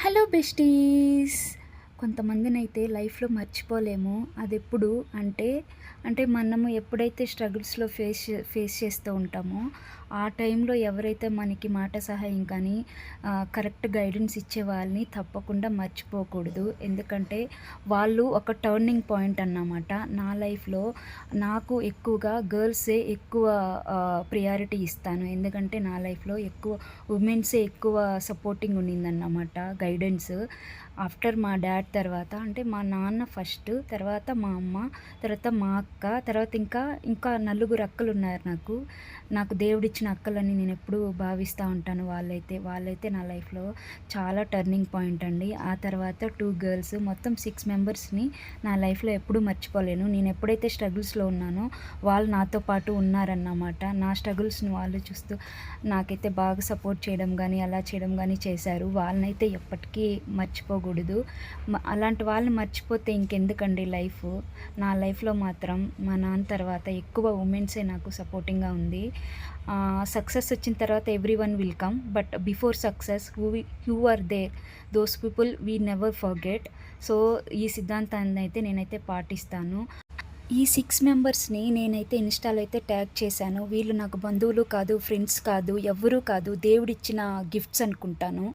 Hello besties. కొంతమందినైతే లైఫ్‌లో మర్చిపోలేము. అదెప్పుడు అంటే, మనము ఎప్పుడైతే స్ట్రగుల్స్‌లో ఫేస్ చేస్తూ ఉంటామో, ఆ టైంలో ఎవరైతే మనకి మాట సహాయం కానీ, కరెక్ట్ గైడెన్స్ ఇచ్చే వాళ్ళని తప్పకుండా మర్చిపోకూడదు. ఎందుకంటే, వాళ్ళు ఒక టర్నింగ్ పాయింట్ అన్నమాట. నా లైఫ్‌లో నాకు ఎక్కువగా గర్ల్సే ఎక్కువ ప్రియారిటీ ఇస్తాను. ఎందుకంటే, నా లైఫ్‌లో ఎక్కువ ఉమెన్సే ఎక్కువ సపోర్టింగ్ ఉండిందన్నమాట. గైడెన్స్ ఆఫ్టర్ మా డ్యాడ్ తర్వాత అంటే మా నాన్న ఫస్ట్, తర్వాత మా అమ్మ, తర్వాత మా అక్క, తర్వాత ఇంకా నలుగురు అక్కలున్నారు నాకు. నాకు దేవుడిచ్చిన అక్కలని నేనెప్పుడూ భావిస్తా ఉంటాను. వాళ్ళైతే నా లైఫ్‌లో చాలా టర్నింగ్ పాయింట్ అండి. ఆ తర్వాత 2 గర్ల్స్ మొత్తం 6 మెంబర్స్‌ని నా లైఫ్‌లో ఎప్పుడూ మర్చిపోలేను. నేనెప్పుడైతే స్ట్రగుల్స్‌లో ఉన్నానో వాళ్ళు నాతో పాటు ఉన్నారన్నమాట. నా స్ట్రగుల్స్‌ని వాళ్ళు చూస్తూ నాకైతే బాగా సపోర్ట్ చేయడం గానీ, అలా చేయడం గానీ చేశారు. వాళ్ళనైతే ఎప్పటికీ మర్చిపోకూడదు. అలాంటి వాళ్ళని మర్చిపోతే ఇంకెందుకండి లైఫు. నా లైఫ్‌లో మాత్రం మా నాన్న తర్వాత ఎక్కువ ఉమెన్సే నాకు సపోర్టింగ్‌గా ఉంది. సక్సెస్ వచ్చిన తర్వాత everyone will come. But before success who are there those people we never forget. So, ఈ సిద్ధాంతాన్నయితే నేనైతే పాటిస్తాను. ఈ 6 మెంబర్స్‌ని నేనైతే ఇన్‌స్టాలో అయితే ట్యాగ్ చేశాను. వీళ్ళు నాకు బంధువులు కాదు, ఫ్రెండ్స్ కాదు, ఎవ్వరూ కాదు. దేవుడిచ్చిన గిఫ్ట్స్ అనుకుంటాను.